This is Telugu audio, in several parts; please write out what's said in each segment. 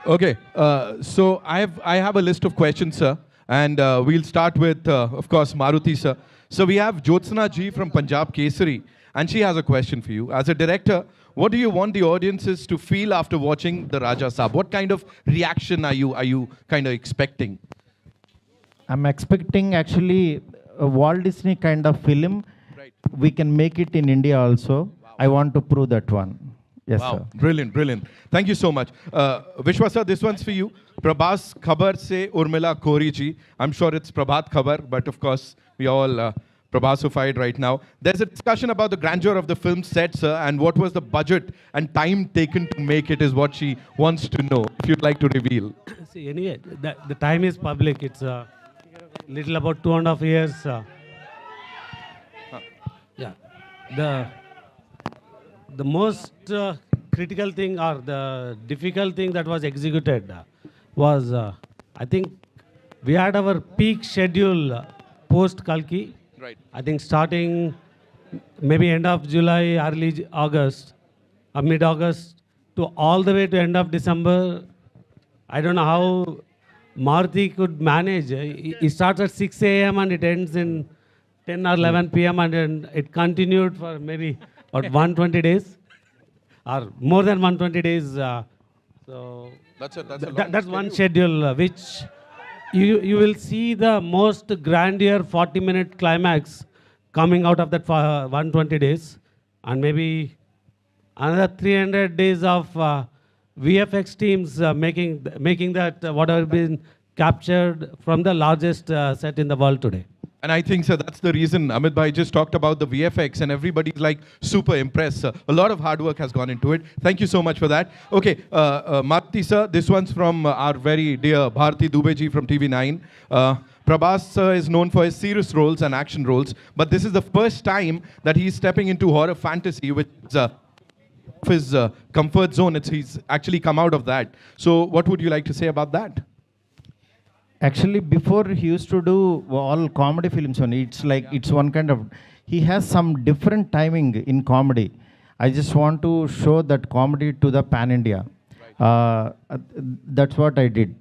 Okay, so I have a list of questions, sir, and we'll start with, of course, Maruti, sir. So we have Jyotsna ji from Punjab Kesari, and she has a question for you. As a director, what do you want the audiences to feel after watching the Raja Saab? What kind of reaction are you kind of expecting? I'm expecting actually a Walt Disney kind of film. Right. We can make it in India also. I want to prove that one. Yes, Wow, sir. brilliant, brilliant. Thank you so much. Vishwa sir, this one's for you. Prabhas Khabar se Urmila Kori ji. I'm sure it's Prabhat Khabar, but of course, we all Prabhasified right now. There's a discussion about the grandeur of the film set, sir, and what was the budget and time taken to make it is what she wants to know, if you'd like to reveal. See, anyway, the time is public. It's little about 2.5 years. Yeah, the most critical thing or the difficult thing that was executed was I think we had our peak schedule post Kalki. Right. I think starting maybe end of July, early August, or mid-August to all the way to end of December. I don't know how Maruti could manage. It starts at 6 a.m. and it ends in 10 or 11 p.m. and then it continued for maybe what 120 days or more than 120 days. So That's a that's one schedule which you will see the most grandeur 40-minute climax coming out of that 120 days and maybe another 300 days of VFX teams making that whatever been captured from the largest set in the world today. And I think, sir, that's the reason Amit Bhai just talked about the VFX and everybody's like super impressed, sir. A lot of hard work has gone into it. Thank you so much for that. Okay, Maruti, sir, this one's from our very dear Bharti Dubey ji from TV9. Prabhas sir is known for his serious roles and action roles, but this is the first time that he's stepping into horror fantasy, which is his comfort zone. He's actually come out of that. So what would you like to say about that? Actually, before he used to do all comedy films only. It's like it's one kind of. He has some different timing in comedy. I just want to show that comedy to the pan India. That's what I did.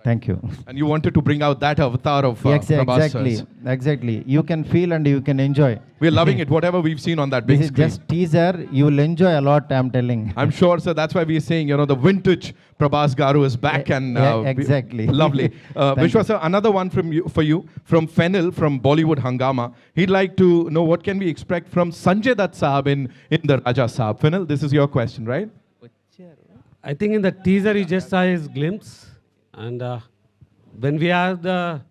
Thank you. And you wanted to bring out that avatar of Prabhas Exactly, sir's. exactly. You can feel and you can enjoy. We're loving it, whatever we've seen on that big This is screen. just teaser. You will enjoy a lot. I'm telling. I'm sure, sir. That's why we're saying, the vintage Prabhas Garu is back, and exactly. lovely. Thank Vishwa, you. sir, another one for you from Fennel from Bollywood Hangama. He'd like to know what can we expect from Sanjay Dutt Saab in the Raja Saab. Fennel, this is your question, right? I think in the teaser you just saw his glimpse, and when we have a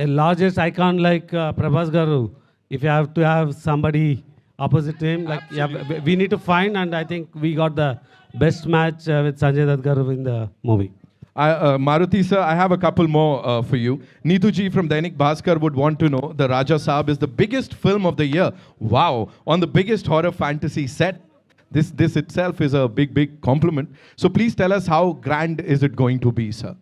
largest icon like Prabhas Garu, if you have to have somebody opposite to him, like we need to find, and I think we got the best match with Sanjay Dutt Garu in the movie. Maruti, sir, I have a couple more for you. Neetu ji from Dainik Bhaskar would want to know the Raja Saab is the biggest film of the year. Wow, on the biggest horror fantasy set. This itself is a big compliment. So please tell us how grand is it going to be, sir?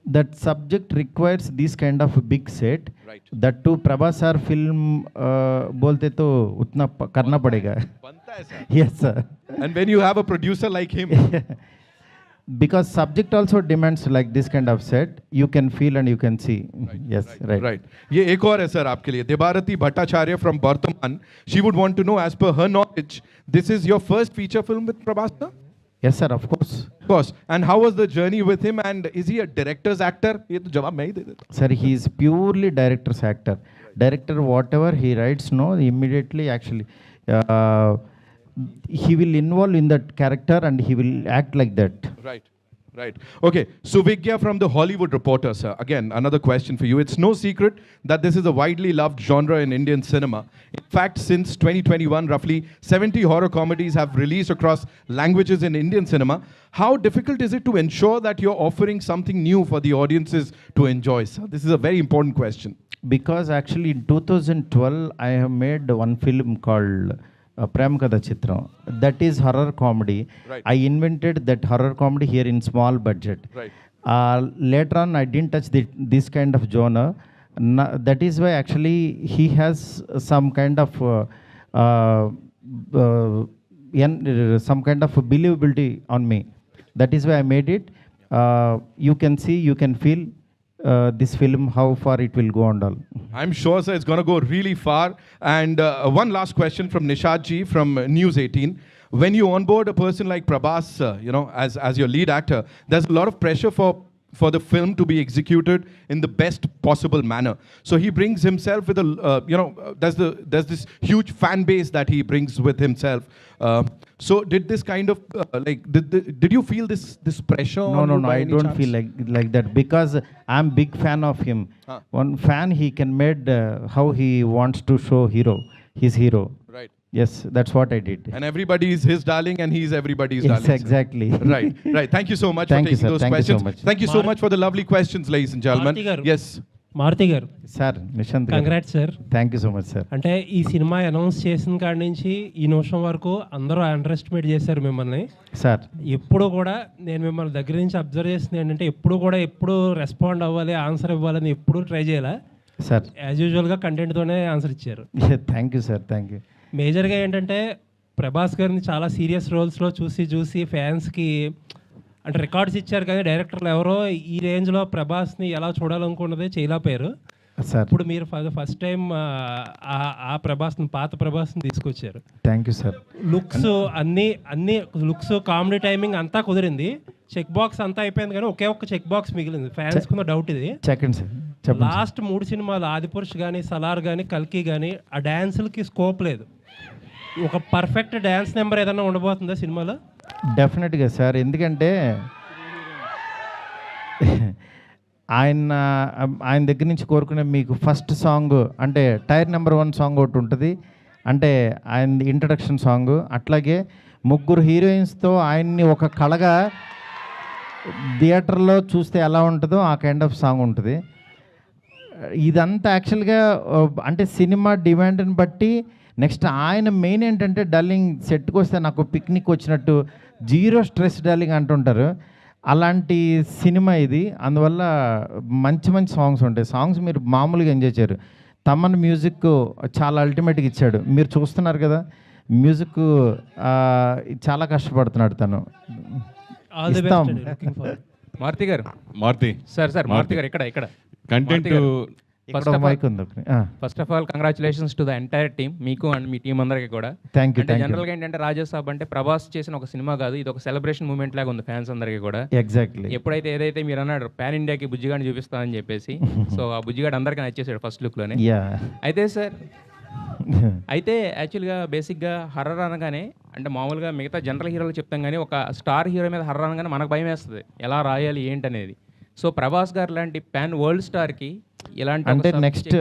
That subject requires this kind of a big set. Right. That too Prabhas sir film बोलते तो उतना करना पड़ेगा. Yes, sir. And when you have a producer like him, Because subject also demands like this kind of set, you can feel and you can see. Yes, right. right. ये एक और है sir आपके लिए. Debarati Bhattacharya from Bardhaman. She would want to know, as per her knowledge, this is your first feature film with Prabhas, sir? Yes, sir, of course. Of course. And how was the journey with him? And is he a director's actor? ये तो जवाब मैं ही दे देता. Sir, he is purely director's actor. Director, whatever he writes, no, immediately actually, he will involve in that character and he will act like that. Right. Right. Okay. Suvigya from the Hollywood Reporter, sir. Again, another question for you. It's no secret that this is a widely loved genre in Indian cinema. In fact, since 2021, roughly 70 horror comedies have released across languages in Indian cinema. How difficult is it to ensure that you're offering something new for the audiences to enjoy, sir? This is a very important question. Because actually in 2012, I have made one film called Prem Kada Chitram. That is horror comedy. Right. I invented that horror comedy here in small budget. Right. Later on, I didn't touch this kind of genre. That is why actually he has some kind of some kind of believability on me. That is why I made it. You can see, you can feel this film, how far it will go and all. I'm sure, sir, it's going to go really far. And one last question from Nishad ji from News 18. When you onboard a person like Prabhas, as your lead actor, there's a lot of pressure for the film to be executed in the best possible manner. So he brings himself with there's this huge fan base that he brings with himself. So did this kind of did you feel this pressure? No, I don't feel like that, because I'm big fan of him. One fan, he can made how he wants to show his hero. Right. Yes, that's what I did. And everybody is his darling, and he's everybody's Yes, darling. Sir. exactly. Right. Thank you so much Thank for you, taking sir. those Thank you so questions. much. Thank you so much for the lovely questions, ladies and gentlemen. Maruti garu. Yes. Maruti గారు, sir Nishant, congrats sir. Thank you so much sir. అంటే ఈ సినిమా అనౌన్స్ చేసిన కాడి నుంచి ఈ నిమిషం వరకు అందరూ అండర్ ఎస్టిమేట్ చేశారు మిమ్మల్ని. సార్, ఎప్పుడు కూడా నేను మిమ్మల్ని దగ్గర నుంచి అబ్జర్వ్ చేసింది ఏంటంటే ఎప్పుడు రెస్పాండ్ అవ్వాలి, ఆన్సర్ ఇవ్వాలని ఎప్పుడు ట్రై చేయాలి. సార్, యాజ్ యూజువల్గా కంటెంట్తోనే ఆన్సర్ ఇచ్చారు. Thank you sir, thank you. మేజర్గా ఏంటంటే ప్రభాస్ గారిని చాలా సీరియస్ రోల్స్లో చూసి ఫ్యాన్స్కి అంటే రికార్డ్స్ ఇచ్చారు, కానీ డైరెక్టర్లు ఎవరో ఈ రేంజ్లో ప్రభాస్ని ఎలా చూడాలనుకున్నది చేయలేకపోయారు. సార్, ఇప్పుడు మీరు ఫస్ట్ టైం ఆ ప్రభాస్ని, పాత ప్రభాస్ని తీసుకొచ్చారు. Thank you sir. లుక్స్ అన్ని లుక్స్, కామెడీ టైమింగ్ అంతా కుదిరింది. చెక్ బాక్స్ అంతా అయిపోయింది, కానీ ఒకే ఒక్క చెక్ బాక్స్ మిగిలింది. ఫ్యాన్స్ కున్న డౌట్ ఇది. సెకండ్ సార్, చెప్పండి. లాస్ట్ 3 సినిమాలు ఆదిపురుష్ కానీ, సలార్ కానీ, కల్కి కానీ ఆ డ్యాన్సులకి స్కోప్ లేదు. ఒక పర్ఫెక్ట్ డ్యాన్స్ నెంబర్ ఏదైనా ఉండబోతుందా సినిమాలో? డెఫినెట్గా సార్, ఎందుకంటే ఆయన దగ్గర నుంచి కోరుకునే మీకు ఫస్ట్ సాంగ్ అంటే టైర్ నెంబర్ 1 సాంగ్ ఒకటి ఉంటుంది, అంటే ఆయన ఇంట్రడక్షన్ సాంగ్. అట్లాగే 3 హీరోయిన్స్తో ఆయన్ని ఒక కళగా థియేటర్లో చూస్తే ఎలా ఉంటుందో ఆ కైండ్ ఆఫ్ సాంగ్ ఉంటుంది. ఇదంతా యాక్చువల్గా అంటే సినిమా డిమాండ్ని బట్టి. నెక్స్ట్ ఆయన మెయిన్ ఏంటంటే డార్లింగ్ సెట్కి వస్తే నాకు పిక్నిక్ వచ్చినట్టు, జీరో స్ట్రెస్ డార్లింగ్ అంటుంటారు. అలాంటి సినిమా ఇది. అందువల్ల మంచి సాంగ్స్ ఉంటాయి. సాంగ్స్ మీరు మామూలుగా ఎంజాయ్ చేయరు. తమన్ మ్యూజిక్ చాలా అల్టిమేట్గా ఇచ్చాడు. మీరు చూస్తున్నారు కదా, మ్యూజిక్ చాలా కష్టపడుతున్నాడు తను. ఇస్తాం. మారుతి గారు, మారుతి సార్ మారుతి గారు ఇక్కడ content first of all congratulations to the entire team, మీకు అండ్ మీ టీం అందరికీ కూడా. Thank you. జనరల్గా ఏంటంటే రాజాసాబ్ అంటే ప్రభాస్ చేసిన ఒక సినిమా కాదు, ఇది ఒక సెలబ్రేషన్ మూమెంట్ లాగా ఉంది ఫ్యాన్స్ అందరికీ కూడా. ఎగ్జాక్ట్లీ. ఎప్పుడైతే ఏదైతే మీరు అన్నాడు పాన్ ఇండియాకి బుజ్జిగాడిని చూపిస్తామని చెప్పేసి, సో ఆ బుజ్జిగాడు అందరికీ నచ్చేసాడు ఫస్ట్ లుక్లోనే. అయితే సార్, అయితే యాక్చువల్గా బేసిక్గా హర్రర్ అనగానే అంటే మామూలుగా మిగతా జనరల్ హీరోలు చెప్తాం, కానీ ఒక స్టార్ హీరో మీద హర్రర్ అనగానే మనకు భయం వేస్తుంది, ఎలా రాయాలి ఏంటనేది. సో ప్రభాస్ గారు లాంటి పాన్ వరల్డ్ స్టార్కి ఇలాంటి అంటే నెక్స్ట్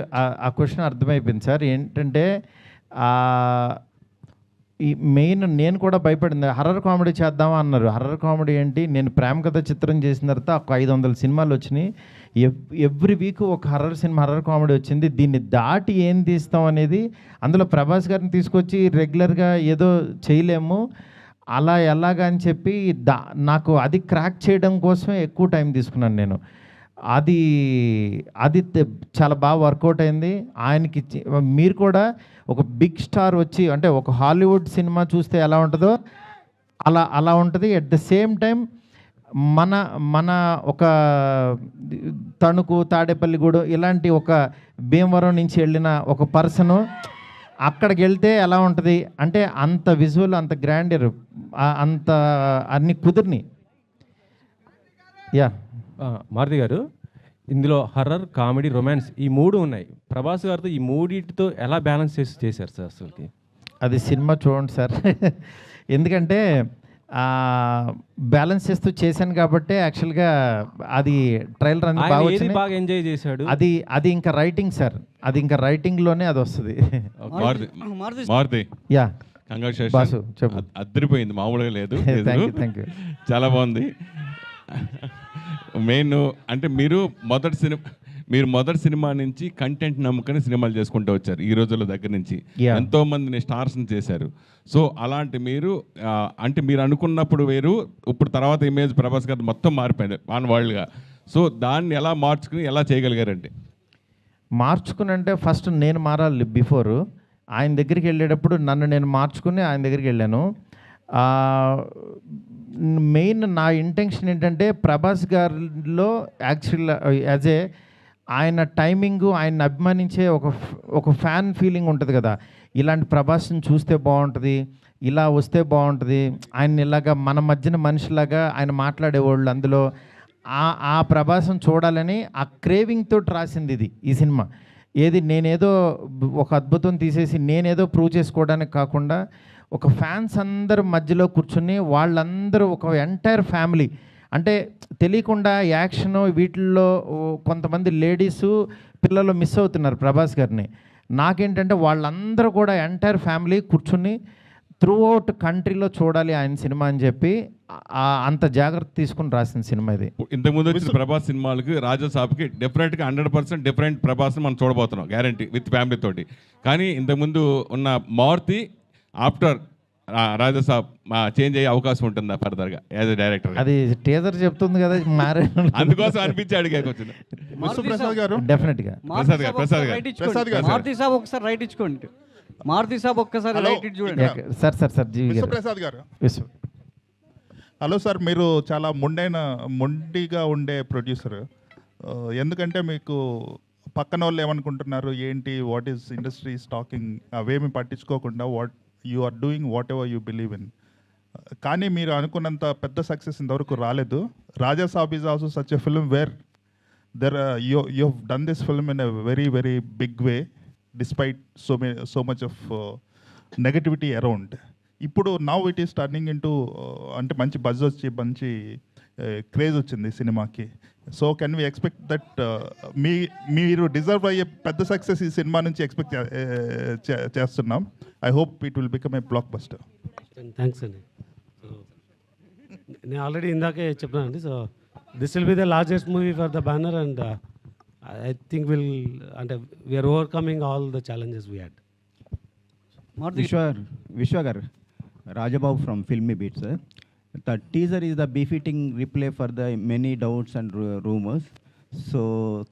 ఆ క్వశ్చన్ అర్థమైపోయింది సార్. ఏంటంటే ఈ మెయిన్ నేను కూడా భయపడింది, హర్రర్ కామెడీ చేద్దామా అన్నారు. హర్రర్ కామెడీ ఏంటి, నేను ప్రేమ కథ చిత్రం చేసిన తర్వాత ఒక 500 సినిమాలు వచ్చినాయి. ఎవ్రీ వీక్ ఒక హర్రర్ కామెడీ వచ్చింది. దీన్ని దాటి ఏం తీస్తాం అనేది, అందులో ప్రభాస్ గారిని తీసుకొచ్చి రెగ్యులర్గా ఏదో చేయలేము, అలా ఎలాగా అని చెప్పి నాకు అది క్రాక్ చేయడం కోసమే ఎక్కువ టైం తీసుకున్నాను నేను. అది చాలా బాగా వర్కౌట్ అయింది. ఆయనకి మీరు కూడా ఒక బిగ్ స్టార్ వచ్చి అంటే ఒక హాలీవుడ్ సినిమా చూస్తే ఎలా ఉంటుందో అలా ఉంటుంది. అట్ ద సేమ్ టైం మన ఒక తణుకు, తాడేపల్లిగూడెం ఇలాంటి ఒక భీమవరం నుంచి వెళ్ళిన ఒక పర్సను అక్కడికి వెళ్తే ఎలా ఉంటుంది అంటే అంత విజువల్, అంత గ్రాండర్, అంత అన్ని కుదిరిని. యా మారుతి గారు, ఇందులో హర్రర్, కామెడీ, రొమాన్స్ ఈ 3 ఉన్నాయి. ప్రభాస్ గారితో ఈ 3 ఎలా బ్యాలెన్స్ చేశారు సార్ అసలుకి? అది సినిమా చూడండి సార్. ఎందుకంటే బ్యాలెన్స్ చేస్తూ చేశాను కాబట్టి యాక్చువల్గా అది ట్రైలర్ అనేది బాగా ఎంజాయ్ చేశాడు. అది ఇంకా రైటింగ్ సార్, అది ఇంకా రైటింగ్లోనే అది వస్తుంది. మారుతి, యా కంగ్రాచులేషన్స్ బాసు, చెప్పు. అద్దరిపోయింది, మామూలుగా లేదు. Thank you. చాలా బాగుంది. మెయిన్ అంటే మీరు మొదటి సినిమా నుంచి కంటెంట్ నమ్ముకొని సినిమాలు చేసుకుంటూ వచ్చారు. ఈ రోజుల దగ్గర నుంచి ఎంతో మందిని స్టార్స్ని చేశారు. సో అలాంటి మీరు అంటే మీరు అనుకున్నప్పుడు వేరు, ఇప్పుడు తర్వాత ఇమేజ్ ప్రభాస్ గారు మొత్తం మారిపోయింది ఆన్ వరల్డ్గా. సో దాన్ని ఎలా మార్చుకుని ఎలా చేయగలిగారండి? మార్చుకుని అంటే ఫస్ట్ నేను మారాలి. బిఫోర్ ఆయన దగ్గరికి వెళ్ళేటప్పుడు నన్ను నేను మార్చుకుని ఆయన దగ్గరికి వెళ్ళాను. మెయిన్ నా ఇంటెన్షన్ ఏంటంటే ప్రభాస్ గారిలో యాక్చువల్ యాజ్ ఏ ఆయన టైమింగు ఆయన అభిమానించే ఒక ఫ్యాన్ ఫీలింగ్ ఉంటుంది కదా, ఇలాంటి ప్రభాస్ని చూస్తే బాగుంటుంది, ఇలా వస్తే బాగుంటుంది, ఆయన ఇలాగా మన మధ్యన మనిషిలాగా ఆయన మాట్లాడేవాళ్ళు, అందులో ఆ ప్రభాసం చూడాలని ఆ క్రేవింగ్ తోటి రాసింది ఇది ఈ సినిమా. ఏది నేనేదో ఒక అద్భుతం తీసేసి నేనేదో ప్రూవ్ చేసుకోవడానికి కాకుండా ఒక ఫ్యాన్స్ అందరు మధ్యలో కూర్చుని వాళ్ళందరూ ఒక ఎంటైర్ ఫ్యామిలీ, అంటే తెలియకుండా యాక్షన్ వీటిల్లో కొంతమంది లేడీసు పిల్లలు మిస్ అవుతున్నారు ప్రభాస్ గారిని. నాకేంటంటే వాళ్ళందరూ కూడా ఎంటైర్ ఫ్యామిలీ కూర్చుని త్రూ అవుట్ కంట్రీలో చూడాలి ఆయన సినిమా అని చెప్పి అంత జాగ్రత్త తీసుకుని రాసిన సినిమా ఇది. ఇంతకుముందు వచ్చిన ప్రభాస్ సినిమాలకి రాజాసాబ్కి డెఫినెట్గా 100% డిఫరెంట్ ప్రభాస్ని మనం చూడబోతున్నాం, గ్యారంటీ, విత్ ఫ్యామిలీ తోటి. కానీ ఇంతకుముందు ఉన్న మారుతి ఆఫ్టర్ రాజాసాబ్ చేంజ్ అయ్యే అవకాశం ఉంటుందా ఫర్దర్గా యాజ్ ఎ డైరెక్టర్? అది టీజర్ చెప్తుంది కదా, మారే అందుకోసం అనిపించి అడిగాక వచ్చింది. ప్రసాద్ గారు డెఫినెట్గా ప్రసాద్ గారు మారుతి సాబ్ ఒకసారి రైట్ ఇచ్చుకోండి. మారుతి సాబ్ ఒక్కసారి రైట్ ఇచ్చి చూడండి. సార్ జీవి ప్రసాద్ గారు. హలో సార్, మీరు చాలా మొండిగా ఉండే ప్రొడ్యూసర్. ఎందుకంటే మీకు పక్కన వాళ్ళు ఏమనుకుంటున్నారు ఏంటి, వాట్ ఈస్ ఇండస్ట్రీ టాకింగ్ అవేమి పట్టించుకోకుండా you are doing whatever you believe in. కానీ మీరు అనుకున్నంత పెద్ద సక్సెస్ ఇంతవరకు రాలేదు. Rajasaab is also such a film where you have done this film in a very very big way despite so much of negativity around. ఇప్పుడు now it is turning into అంటే మంచి బజ్ వచ్చి మంచి క్రేజ్ వచ్చింది సినిమాకి. So can we expect that మీరు డిజర్వ్ అయ్యే పెద్ద సక్సెస్ ఈ సినిమా నుంచి ఎక్స్పెక్ట్ చేస్తున్నాం. I hope it will become a blockbuster. Thanks అండి. సో నేను ఆల్రెడీ ఇందాకే చెప్పానండి. So this will be the largest movie for the banner and I think అంటే we're overcoming all the challenges we had. Vishwa garu, Rajababu from Filmy Beat, sir. The teaser is the befitting replay for the many doubts and rumors. So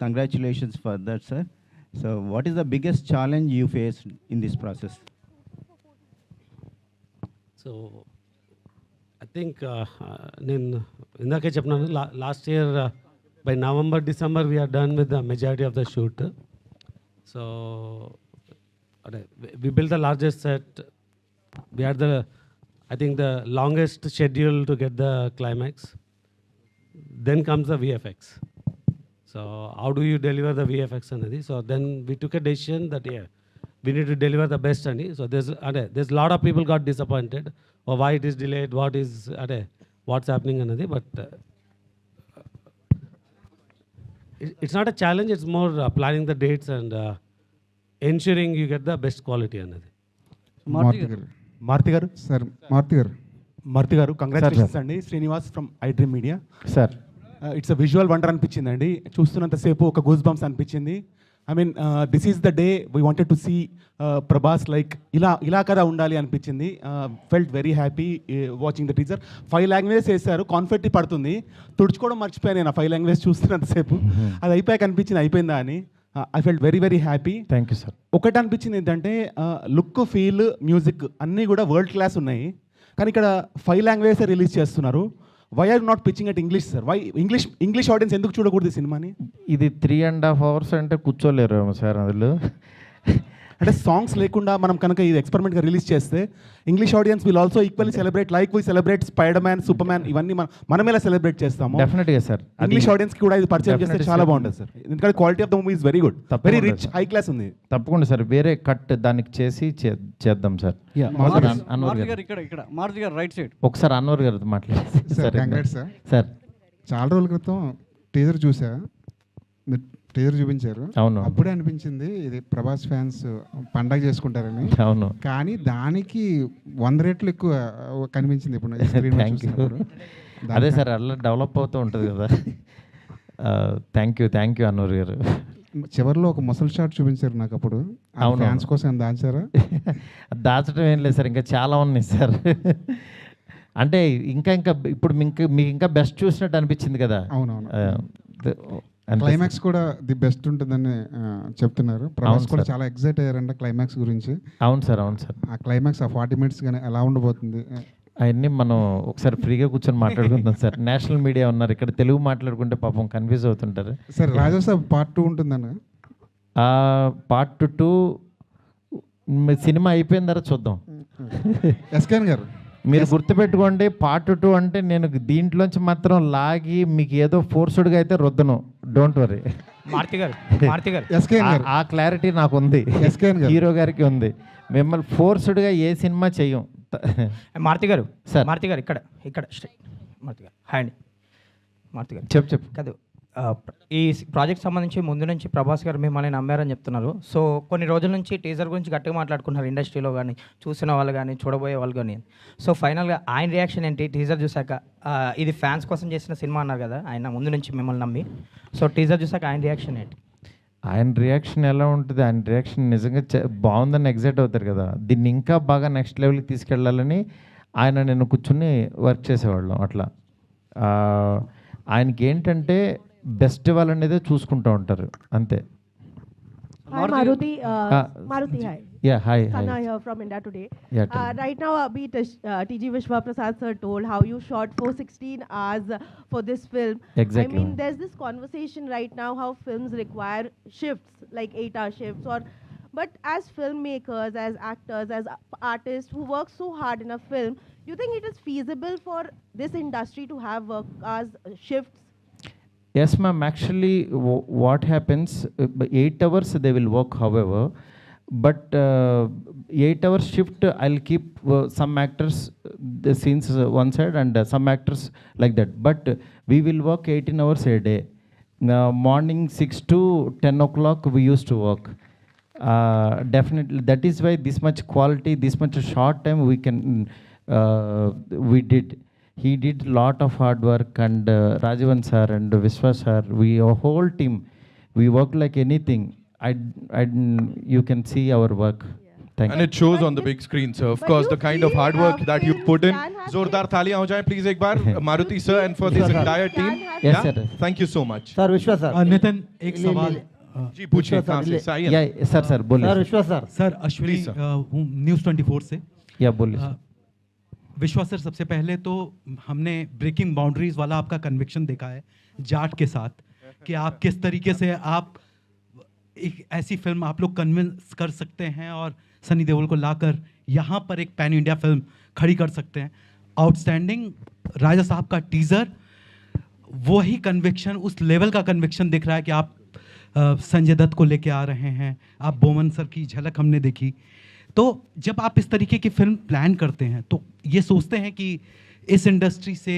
congratulations for that, sir. So what is the biggest challenge you faced in this process? So I think నేను ఇందాకే చెప్పినాను, last year by November, December we are done with the majority of the shoot. So we built the largest set. We had I think the longest schedule to get the climax. Then comes the VFX. So how do you deliver the VFX anadi? So then we took a decision that we need to deliver the best ani. So there's a lot of people got disappointed or why it is delayed, what's happening anadi. But it's not a challenge. It's more planning the dates and ensuring you get the best quality anadi. Maruthi garu congratulations అండి. Srinivas from iDream Media. Sir it's a visual wonder అనిపించింది అండి. చూస్తున్నంతసేపు ఒక గూస్ బంప్స్ అనిపించింది. I mean this is the day we wanted to see Prabhas like ఇలా కదా ఉండాలి అనిపించింది. Felt very happy watching the teaser. 5 languages వేశారు, కాన్ఫెట్టి పడుతుంది, తుడుచుకోవడం మర్చిపోయాను నేను 5 లాంగ్వేజ్ చూస్తున్నంతసేపు. అది అయిపోయాక అనిపించింది అయిపోయిందా అని. I felt very very happy. Thank you sir. ఒకటి అనిపించింది ఏంటంటే లుక్, ఫీల్, మ్యూజిక్ అన్నీ కూడా వరల్డ్ క్లాస్ ఉన్నాయి. కానీ ఇక్కడ 5 లాంగ్వేజెస్ రిలీజ్ చేస్తున్నారు. Why are not pitching at English sir? Why English audience ఎందుకు చూడకూడదు ఈ సినిమాని? ఇది 3.5 hours అంటే కూర్చోలేరు సార్ అందులో. అంటే సాంగ్స్ లేకుండా మనం కనుక ఇది ఎక్స్పెరిమెంట్గా రిలీజ్ చేస్తే English audience will also equally celebrate like we celebrate spider man, super man, ఇవన్నీ మనం ఎలా సెలబ్రేట్ చేస్తాము. డెఫినెట్గా సార్ ఇంగ్లీష్ ఆడియన్స్కి కూడా ఇది పరిచయం చేస్తే చాలా బాగుంటుంది సార్. ఎందుకంటే quality of the movie is very good, very rich, high class ఉంది. తప్పకుండా సార్, వేరే కట్ దానికి చేసి చేద్దాం సార్. మారుతి గారు రైట్ సైడ్ ఒకసారి అన్వర్ గారితో మాట్లాడేసి. సార్ చాలా రోజుల క్రితం టీజర్ చూసా, మీరు టీజర్ చూపించారు. అవును, అప్పుడే అనిపించింది ఇది ప్రభాస్ ఫ్యాన్స్ పండగ చేసుకుంటారని. అవును, కానీ దానికి 100 రెట్లు ఎక్కువ కనిపించింది ఇప్పుడు. అదే సార్, అలా డెవలప్ అవుతూ ఉంటుంది కదా. థ్యాంక్ యూ అన్నూరు గారు. చివరిలో ఒక ముసలి షాట్ చూపించారు నాకు అప్పుడు. ఫ్యాన్స్ కోసం దాచారా? దాచడం ఏం లేదు సార్, ఇంకా చాలా ఉన్నాయి సార్. అంటే ఇంకా ఇప్పుడు మీకు ఇంకా బెస్ట్ చూసినట్టు అనిపించింది కదా. అవునవును, క్లైమాక్స్ కూడా ది బెస్ట్ ఉంటుందని చెప్తున్నారు. ప్రభాస్ కూడా చాలా ఎక్సైట్ అయ్యారంట క్లైమాక్స్ గురించి. అవును సార్. ఆ క్లైమాక్స్ ఆ 40 minutes కానీ ఎలా ఉండబోతుంది? అవన్నీ మనం ఒకసారి ఫ్రీగా కూర్చొని మాట్లాడుకుందాం సార్. నేషనల్ మీడియా ఉన్నారు ఇక్కడ, తెలుగు మాట్లాడుకుంటే పాపం కన్ఫ్యూజ్ అవుతుంటారు. సార్ రాజాసాబ్ పార్ట్ 2 ఉంటుందన్న? పార్ట్ 2 సినిమా అయిపోయిన తర్వాత చూద్దాం. ఎస్కేన్ గారు మీరు గుర్తుపెట్టుకోండి, పార్ట్ 2 అంటే నేను దీంట్లోంచి మాత్రం లాగి మీకు ఏదో ఫోర్స్డ్గా అయితే రుద్దను. Don't worry. ఆ క్లారిటీ నాకు ఉంది, హీరో గారికి ఉంది. మిమ్మల్ని ఫోర్స్డ్గా ఏ సినిమా చెయ్యం. మారుతి గారు సార్, మారుతి గారు ఇక్కడ మారుతి గారు హాయ్ అండి. మారుతి గారు చెప్పు కాదు, ఈ ప్రాజెక్ట్ సంబంధించి ముందు నుంచి ప్రభాస్ గారు మిమ్మల్ని నమ్మారని చెప్తున్నారు. సో కొన్ని రోజుల నుంచి టీజర్ గురించి గట్టిగా మాట్లాడుకున్నారు ఇండస్ట్రీలో కానీ, చూసిన వాళ్ళు కానీ, చూడబోయే వాళ్ళు కానీ. సో ఫైనల్గా ఆయన రియాక్షన్ ఏంటి టీజర్ చూసాక? ఇది ఫ్యాన్స్ కోసం చేసిన సినిమా అన్నారు కదా ఆయన ముందు నుంచి మిమ్మల్ని నమ్మి. సో టీజర్ చూసాక ఆయన రియాక్షన్ ఏంటి? ఆయన రియాక్షన్ ఎలా ఉంటుంది? ఆయన రియాక్షన్ నిజంగా బాగుందని ఎగ్జైట్ అవుతారు కదా. దీన్ని ఇంకా బాగా నెక్స్ట్ లెవెల్కి తీసుకెళ్ళాలని ఆయన నేను కూర్చుని వర్క్ చేసేవాళ్ళం. అట్లా ఆయనకి ఏంటంటే బెస్ట్ వాళ్ళనేదే చూసుకుంటూ ఉంటారు అంతే. Hi Maruti. Maruti, hi. Yeah, hi. Sana here from India Today. Yeah, right now, TG Vishwa Prasad sir told how you shot for 16 hours for this film. Exactly. I mean, there's this conversation right now how films require shifts, like 8-hour shifts, but as filmmakers, as actors, as artists who work so hard in a film, you think it is feasible for this industry to have work hours shifts? Yes, ma'am. Actually, what happens, 8 hours they will work, however, but 8-hour shift, I'll keep some actors, the scenes one side and some actors like that. But we will work 18 hours a day. Morning 6 to 10 o'clock we used to work. Definitely, that is why this much quality, this much short time we did. He did lot of hard work, and Rajavan sir and Vishwa sir, our whole team, we worked like anything. You can see our work. Thank you. And it shows on the big screen, sir. Of course, the kind of hard work that you put in. Zordar thaliyan ho jaye please ek baar Maruti sir and for this entire team. Yes, sir. Thank you so much. Sir, Vishwa sir. Nitin एक सवाल जी पूछिए कहाँ से? सायन. Yeah, sir बोलिए. Sir, Vishwa sir. Sir Ashwini हूँ न्यूज़ 24 से. या बोलिए. विश्वा सर, सबसे पहले तो हमने ब्रेकिंग बाउंड्रीज वाला आपका कन्विक्शन देखा है जाट के साथ, कि आप किस तरीके से आप एक ऐसी फिल्म आप लोग कन्विंस कर सकते हैं और सनी देओल को लाकर यहाँ पर एक पैन इंडिया फिल्म खड़ी कर सकते हैं. आउटस्टैंडिंग. राजा साहब का टीज़र वही कन्विक्शन, उस लेवल का कन्विक्शन दिख रहा है कि आप संजय दत्त को लेके आ रहे हैं. आप बोमन सर की झलक हमने देखी. तो जब आप इस तरीके की फिल्म प्लान करते हैं तो ये सोचते हैं कि इस इंडस्ट्री से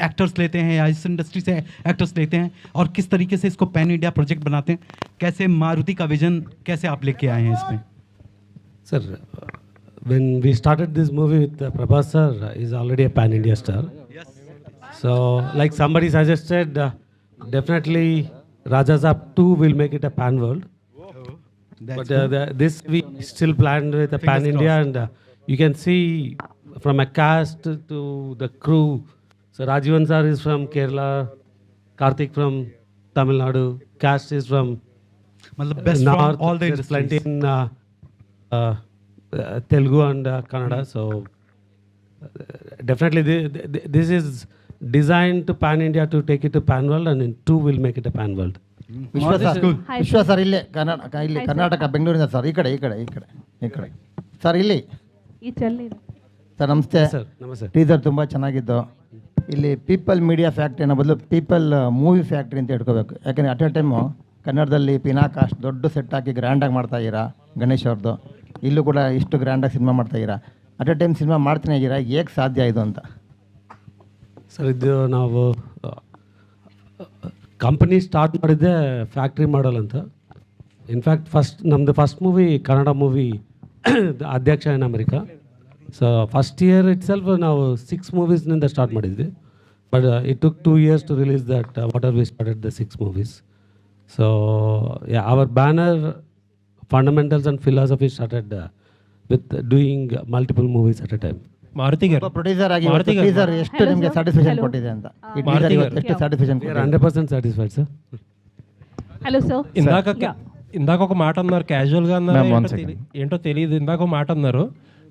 एक्टर्स लेते हैं या इस इंडस्ट्री से एक्टर्स लेते हैं और किस तरीके से इसको पैन इंडिया प्रोजेक्ट बनाते हैं? कैसे मारुति का विजन कैसे आप लेके आए हैं इसमें? Sir, when we started this movie with Prabhas sir, is already a pan India star. Yes. So like somebody suggested, definitely Raja Saab 2 will make it a pan world. But this we still planned with a pan India, and you can see from a cast to the crew. So Rajivan sir is from Kerala, Karthik from Tamil Nadu, cast is from best North. from all the There's plenty industries. in Telugu and Kannada. So definitely this is designed to pan India to take it to pan world, and in 2 will make it a pan world. ವಿಶ್ವ ಸರ್ ಇಲ್ಲೇ ಕರ್ನಾಟಕ ಬೆಂಗಳೂರಿಂದ ಸರ್ ಈ ಕಡೆ ಸರ್ ಇಲ್ಲಿ ಸರ್ ನಮಸ್ತೆ. ಟೀಸರ್ ತುಂಬ ಚೆನ್ನಾಗಿದ್ದು. ಇಲ್ಲಿ ಪೀಪಲ್ ಮೀಡಿಯಾ ಫ್ಯಾಕ್ಟ್ರಿ ಅನ್ನೋ ಬದಲು ಪೀಪಲ್ ಮೂವಿ ಫ್ಯಾಕ್ಟ್ರಿ ಅಂತ ಇಟ್ಕೋಬೇಕು. ಯಾಕಂದರೆ ಅಟ್ ಎ ಟೈಮು ಕನ್ನಡದಲ್ಲಿ ಪಿನಾಕಾಸ್ಟ್ ದೊಡ್ಡ ಸೆಟ್ ಹಾಕಿ ಗ್ರ್ಯಾಂಡಾಗಿ ಮಾಡ್ತಾಯಿದ್ದೀರಾ ಗಣೇಶ್ ಅವ್ರದ್ದು. ಇಲ್ಲೂ ಕೂಡ ಇಷ್ಟು ಗ್ರ್ಯಾಂಡಾಗಿ ಸಿನಿಮಾ ಮಾಡ್ತಾಯಿದ್ದೀರಾ. ಅಟ್ ಎ ಟೈಮ್ ಸಿನಿಮಾ ಮಾಡ್ತಾನೆ ಇದ್ದೀರಾ, ಹೇಗೆ ಸಾಧ್ಯ ಇದು ಅಂತ? ಸರ್ ಇದು ನಾವು ಕಂಪನಿ ಸ್ಟಾರ್ಟ್ ಮಾಡಿದ್ದೆ ಫ್ಯಾಕ್ಟ್ರಿ ಮಾಡಲ್ ಅಂತ. ಇನ್ಫ್ಯಾಕ್ಟ್ ನಮ್ಮದು first movie Kannada movie Adhyaksha in America. So first year itself ನಾವು 6 ಮೂವೀಸ್ನಿಂದ ಸ್ಟಾರ್ಟ್ ಮಾಡಿದ್ವಿ. But it took 2 years to release that what are we started the 6 movies. So our banner fundamentals and philosophy started with doing multiple movies at a time. Maruthi garu producer ಆಗಿ ಟೀಸರ್ ಎಷ್ಟು ನಿಮಗೆ ಸ್ಯಾಟಿಸ್ಫ್ಯಾಕ್ಷನ್ ಕೊಟ್ಟಿದೆ ಅಂತ? ಈ ಟೀಸರ್ ಎಷ್ಟು ಸ್ಯಾಟಿಸ್ಫ್ಯಾಕ್ಷನ್ ಕೊಟ್ಟಿದೆ? 100% ಸ್ಯಾಟಿಸ್ಫೈಡ್ ಸರ್. Hello sir. ఇందాక ఒక మాట అన్నారు, క్యాజువల్గా అన్నారు, ఏంటో తెలియదు. ఇందాక ఒక మాట అన్నారు,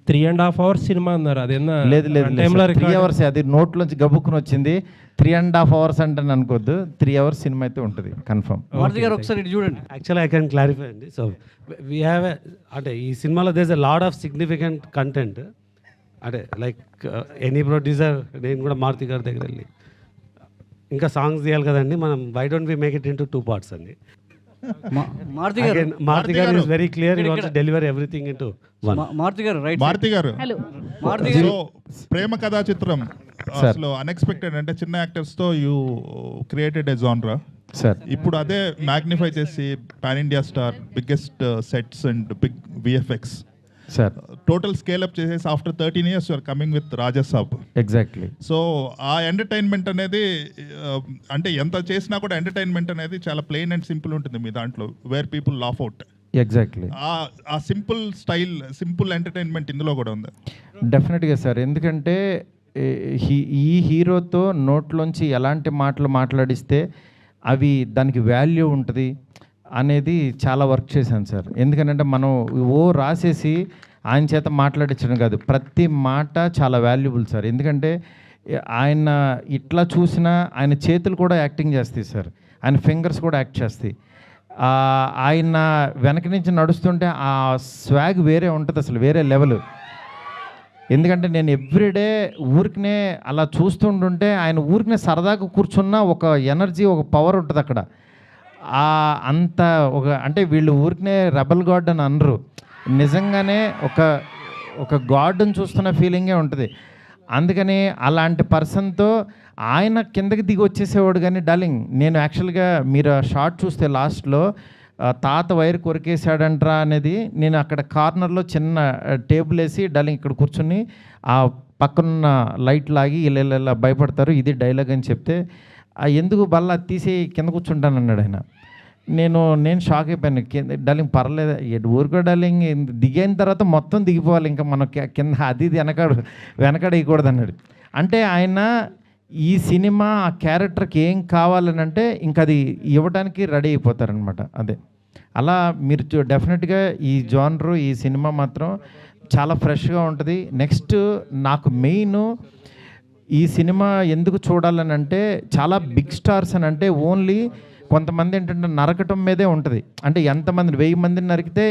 3.5 hours సినిమా అన్నారు. అదేనా లేదు లేదు 3 hours, అది నోట్లోంచి గబుక్కుని వచ్చింది. 3.5 hours అంటే అనుకోవద్దు, 3 hours సినిమా అయితే ఉంటుంది కన్ఫర్మ్. మారుతి గారు ఒకసారి ఇటు చూడండి. యాక్చువల్లీ ఐ కెన్ క్లారిఫై అండి. సో వీ హ్యావ్ అంటే ఈ సినిమాలో there is a lot of significant content. అంటే లైక్ ఎనీ ప్రొడ్యూసర్, నేను కూడా మారుతి గారి దగ్గర వెళ్ళి ఇంకా సాంగ్స్ తీయాలి కదండి మనం, why don't we make it into 2 parts అండి. Maruthi garu is very clear, he wants to deliver everything into one. Maruthi garu hello so ప్రేమ కథా చిత్రం అసలు అన్ఎక్స్పెక్టెడ్, అంటే చిన్న యాక్టర్స్ తో యూ క్రియేటెడ్ ఎ జానరా సార్. ఇప్పుడు అదే మ్యాగ్నిఫై చేసి pan India star, biggest sets and big VFX sir, total scale up చేసేసి after 13 years you are coming with Rajasaab. Exactly. So ఆ ఎంటర్టైన్మెంట్ అనేది అంటే ఎంత చేసినా కూడా ఎంటర్టైన్మెంట్ అనేది చాలా ప్లెయిన్ అండ్ సింపుల్ ఉంటుంది మీ దాంట్లో, where people laugh out. Exactly. ఆ సింపుల్ స్టైల్, సింపుల్ ఎంటర్టైన్మెంట్ ఇందులో కూడా ఉంది. డెఫినెట్గా సార్, ఎందుకంటే ఈ హీరోతో నోట్లోంచి ఎలాంటి మాటలు మాట్లాడిస్తే అవి దానికి వాల్యూ ఉంటుంది అనేది చాలా వర్క్ చేశాను సార్. ఎందుకంటే మనం రాసేసి ఆయన చేత మాట్లాడించడం కాదు, ప్రతి మాట చాలా వాల్యుబుల్ సార్. ఎందుకంటే ఆయన ఇట్లా చూసినా ఆయన చేతులు కూడా యాక్టింగ్ చేస్తాయి సార్, ఆయన ఫింగర్స్ కూడా యాక్ట్ చేస్తాయి. ఆయన వెనక నుంచి నడుస్తుంటే ఆ స్వాగ్ వేరే ఉంటుంది అసలు, వేరే లెవెల్. ఎందుకంటే నేను ఎవ్రీడే ఊరికనే అలా చూస్తుంటుంటే ఆయన ఊరికనే సరదాగా కూర్చున్న ఒక ఎనర్జీ, ఒక పవర్ ఉంటుంది అక్కడ. అంత ఒక అంటే వీళ్ళు ఊరికనే రెబల్ గాడ్ అని అనరు, నిజంగానే ఒక గాడ్ని చూస్తున్న ఫీలింగే ఉంటుంది. అందుకని అలాంటి పర్సన్తో ఆయన కిందకి దిగి వచ్చేసేవాడు. కానీ డార్లింగ్, నేను యాక్చువల్గా మీరు షార్ట్ చూస్తే లాస్ట్లో తాత వైర్ కొరికేశాడంట్రా అనేది, నేను అక్కడ కార్నర్లో చిన్న టేబుల్ వేసి డార్లింగ్ ఇక్కడ కూర్చుని ఆ పక్కనున్న లైట్ లాగి ఇలా భయపడతారు, ఇది డైలాగ్ అని చెప్తే ఎందుకు బల్ల తీసి కింద కూర్చుంటాను అన్నాడు ఆయన. నేను షాక్ అయిపోయాను. డార్లింగ్ పర్లేదు, ఊరుకో డార్లింగ్, దిగిన తర్వాత మొత్తం దిగిపోవాలి, ఇంకా మనం కింద అది వెనకడేయకూడదు అన్నాడు. అంటే ఆయన ఈ సినిమా ఆ క్యారెక్టర్కి ఏం కావాలని అంటే ఇంకా అది ఇవ్వడానికి రెడీ అయిపోతారనమాట. అదే అలా మీరు డెఫినెట్గా ఈ జానరు, ఈ సినిమా మాత్రం చాలా ఫ్రెష్గా ఉంటుంది. నెక్స్ట్ నాకు మెయిన్ ఈ సినిమా ఎందుకు చూడాలని అంటే, చాలా బిగ్ స్టార్స్ అని అంటే ఓన్లీ కొంతమంది ఏంటంటే నరకటం మీదే ఉంటుంది. అంటే ఎంతమందిని 1000 మందిని నరికితే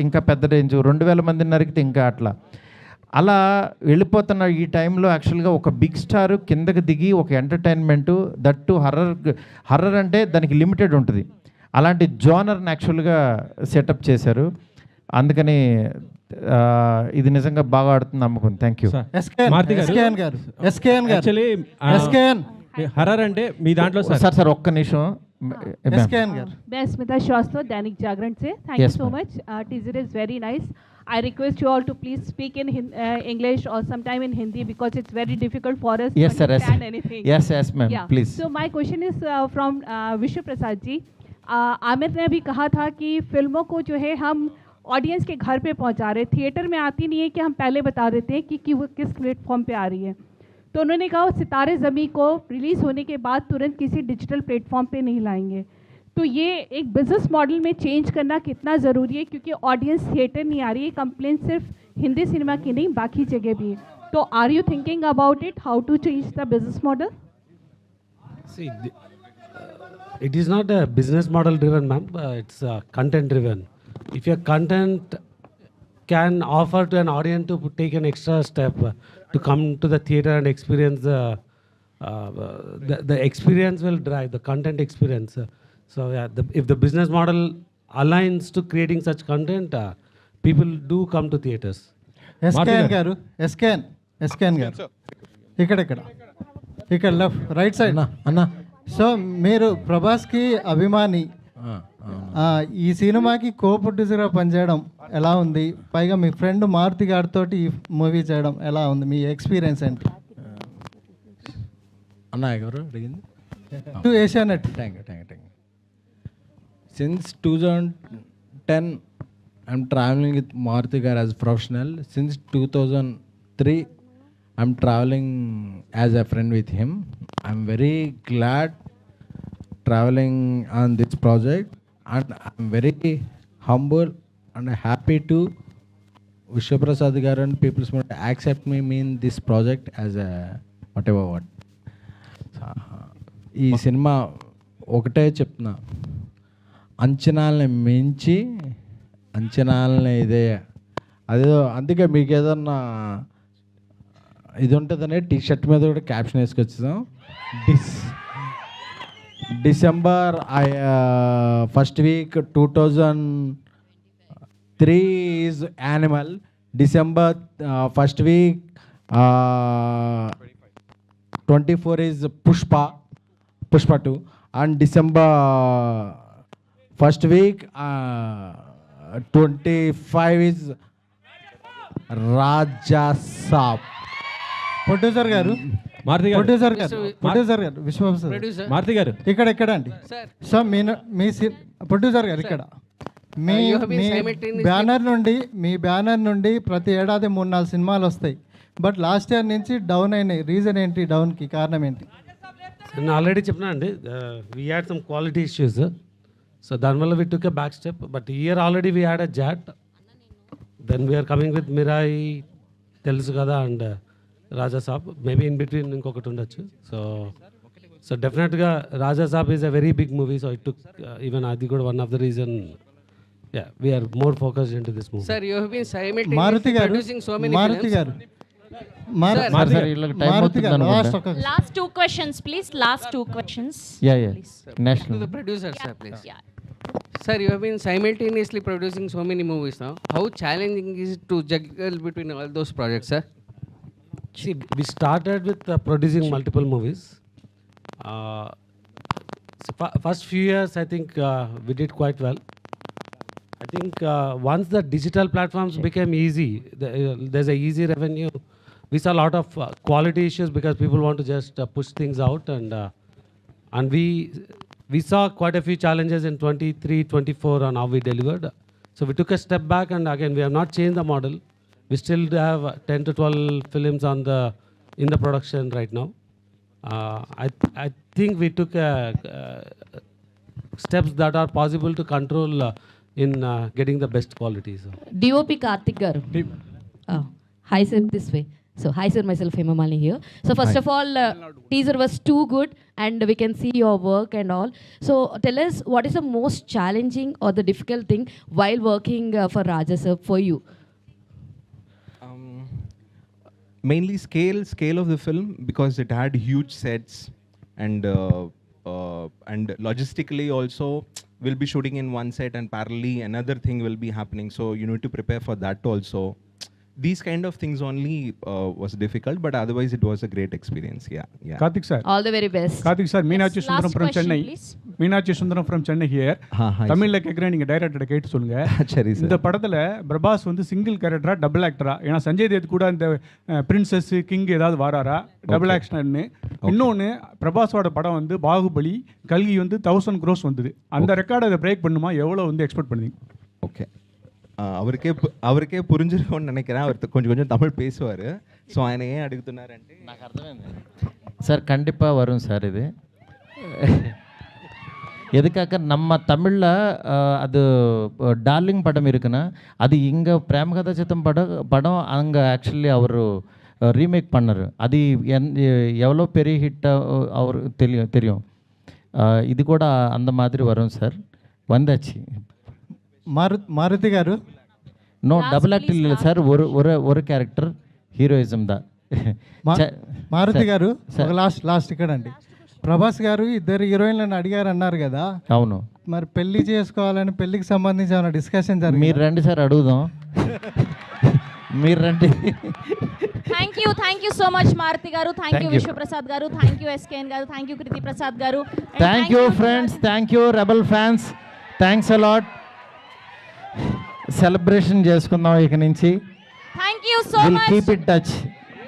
ఇంకా పెద్ద రేంజ్, 2000 మందిని నరికితే ఇంకా అలా వెళ్ళిపోతున్న ఈ టైంలో యాక్చువల్గా ఒక బిగ్ స్టార్ కిందకి దిగి ఒక ఎంటర్టైన్మెంటు, దట్టు హర్రర్ అంటే దానికి లిమిటెడ్ ఉంటుంది. అలాంటి జోనర్ని యాక్చువల్గా సెటప్ చేశారు. అందుకని ఇది నిజంగా బాగా ఆడుతుంది నమ్మకం. Thank you. హర్రర్ అంటే మీ దాంట్లో సార్ ఒక్క నిమిషం. मैं स्मिता श्रीवास्तव, दैनिक जागरण से. Thank you so much. Teaser is very nice. I request you all to please speak in English or sometime in Hindi because it's very difficult for us to understand anything. Yes, ma'am. Yeah. Please. So my question is from विश्व प्रसाद जी. आमिर ने अभी कहा था कि फिल्मों को जो है हम ऑडियंस के घर पे पहुंचा रहे, थिएटर में आती नहीं है कि हम पहले बता देते हैं कि वो किस प्लेटफॉर्म पे आ रही है. तो उन्होंने कहा सितारे ज़मी को रिलीज़ होने के बाद तुरंत किसी डिजिटल प्लेटफॉर्म पे नहीं लाएंगे. तो ये एक बिजनेस मॉडल में चेंज करना कितना ज़रूरी है, क्योंकि ऑडियंस थिएटर नहीं आ रही है. कंप्लेन सिर्फ हिंदी सिनेमा की नहीं, बाकी जगह भी है. तो are you thinking about it, how to change the business model? See, it is not a business model driven, ma'am. It's content driven. If your content can offer to an audience to take an extra step to come to the theater and experience the experience will drive the content experience. So yeah, if the business model aligns to creating such content, people do come to theaters. SKN గారు ఇక్కడ లెఫ్ట్ రైట్ సైడ్ అన్న. సో మీరు ప్రభాస్కి అభిమాని, ఈ సినిమాకి కో ప్రొడ్యూసర్గా పనిచేయడం ఎలా ఉంది? పైగా మీ ఫ్రెండ్ మారుతి గారితో ఈ మూవీ చేయడం ఎలా ఉంది? మీ ఎక్స్పీరియన్స్ ఏంటి? అన్న ఎవరు అడిగింది? Asianet. Thank you. Since 2010, I'm traveling with Maruti Gar as a professional. Since 2003, I'm traveling as a friend with him. I'm very glad traveling on this project, and I'm very humble and happy to Vishwaprasad garu and People's Movement accept me in this project as a whatever what. ఈ సినిమా ఒకటే చెప్తున్నా, అంచనాలని మించి అంచనాలని ఇదే అదే. అందుకే మీకు ఏదన్నా ఇది ఉంటుందనే టీ షర్ట్ మీద కూడా క్యాప్షన్ వేసుకొచ్చాం. December first week 2003 is Animal. December first week 24 is Pushpa 2. And December first week 25 is Rajasaab. Producer garu, producer garu Maruthi గారు ఇక్కడ అండి. సో మీ ప్రొడ్యూసర్ గారు ఇక్కడ మీ బ్యానర్ నుండి ప్రతి ఏడాది 3-4 సినిమాలు వస్తాయి. బట్ లాస్ట్ ఇయర్ నుంచి డౌన్ అయినాయి. రీజన్ ఏంటి? డౌన్కి కారణం ఏంటి? నేను ఆల్రెడీ చెప్పినా అండి, we had some quality issues. So దానివల్ల we took a back step. But year already we had a Jaat. Then we're coming with Mirai, తెలుసు కదా, and Rajasaab. Maybe in between ఇంకొకటి ఉండొచ్చు. సో డెఫినెట్గా Rajasaab is a very big movie. So it took even అది కూడా one of the reason. Yeah, we are more focused into this movie. Sir, you have been simultaneously producing so many films. Last 2 questions, please. Last 2 questions. Yeah. Please. National. To the producer, sir, please. Yeah. Sir, you have been simultaneously producing so many movies now. How challenging is it to juggle between all those projects, sir? See, we started with producing multiple movies. First few years, I think we did quite well. I think once the digital platforms became easy, there's a easy revenue. We saw a lot of quality issues because people want to just push things out, and we saw quite a few challenges in 23, 24 on how we delivered. So we took a step back, and again we have not changed the model. We still have 10 to 12 films in the production right now. I think we took steps that are possible to control in getting the best quality. So. DOP Karthik garu. Hi sir, this way. So hi sir, myself Hemamali here. So first of all, teaser was too good and we can see your work and all. So tell us, what is the most challenging or the difficult thing while working for Raja sir for you? Mainly scale of the film, because it had huge sets, and logistically also we'll be shooting in one set and parallelly another thing will be happening, so you need to prepare for that also. These kind of things only was difficult, but otherwise it was a great experience. Yeah. Karthik sir, all the very best. Karthik sir, Meenakshi Sundaram from Chennai. Meenakshi Sundaram from Chennai here. Tamil la கேக்குறேன், நீங்க டைரக்டர் கேட்டு சொல்லுங்க. சரி சார். இந்த படத்துல பிரபாஸ் வந்து சிங்கிள் கேரக்டரா டபுள் ஆக்டரா? ஏன்னா சஞ்சய் தேவ் கூட இந்த பிரின்சஸ் கிங் ஏதாவது வாராரா டபுள் ஆக்ஷன்னு? இன்னொன்னு, பிரபாஸோட படம் வந்து பாகுபலி, கல்கி வந்து 1000 crores வந்தது. அந்த ரெக்கார்டை அதை பிரேக் பண்ணுமா? எவ்வளவு வந்து எக்ஸ்பெக்ட் பண்ணுவீங்க? ஓகே, அவருக்கே புரிஞ்சிருக்கும்னு நினைக்கிறேன். அவர் கொஞ்சம் தமிழ் பேசுவார். ஸோ ఆయన ఏం అడుగుతున్నారంటే నాకు అర్థమైంది సార్. கண்டிப்பாக வரும் சார். இது எதுக்காக நம்ம தமிழில் அது டார்லிங் படம் இருக்குன்னா, அது இங்கே பிரேமகதா சித்தம் படம் அங்கே ஆக்சுவலி அவர் ரீமேக் பண்ணார். அது எவ்வளோ பெரிய ஹிட்டாக அவர் தெரியும். இது கூட அந்த மாதிரி வரும் சார். வந்தாச்சு. మారుతి గారు, నో డబుల్ యాక్ట్ లేదు సార్. ஒரு క్యారెక్టర్ హీరోయిజం దా. మారుతి గారు, లాస్ట్ ఇక్కడ అండి. ప్రభాస్ గారు 2 హీరోయిన్లను అడిగారు అన్నారు కదా. అవును. మరి పెళ్లి చేసుకోవాలని, పెళ్లికి సంబంధించి ఏమైనా డిస్కషన్ జరిగింది? మీరు రండి సార్, అడుగుదాం. మీరు రండి. Thank you so much Maruti garu. Thank you Vishwaprasad garu. Thank you SKN garu. Thank you Kriti Prasad garu. Thank you friends. Thank you Rebel fans. Thanks a lot. Celebration చేసుకుందాం ఇక నుంచి. Thank you so much. We'll keep in touch.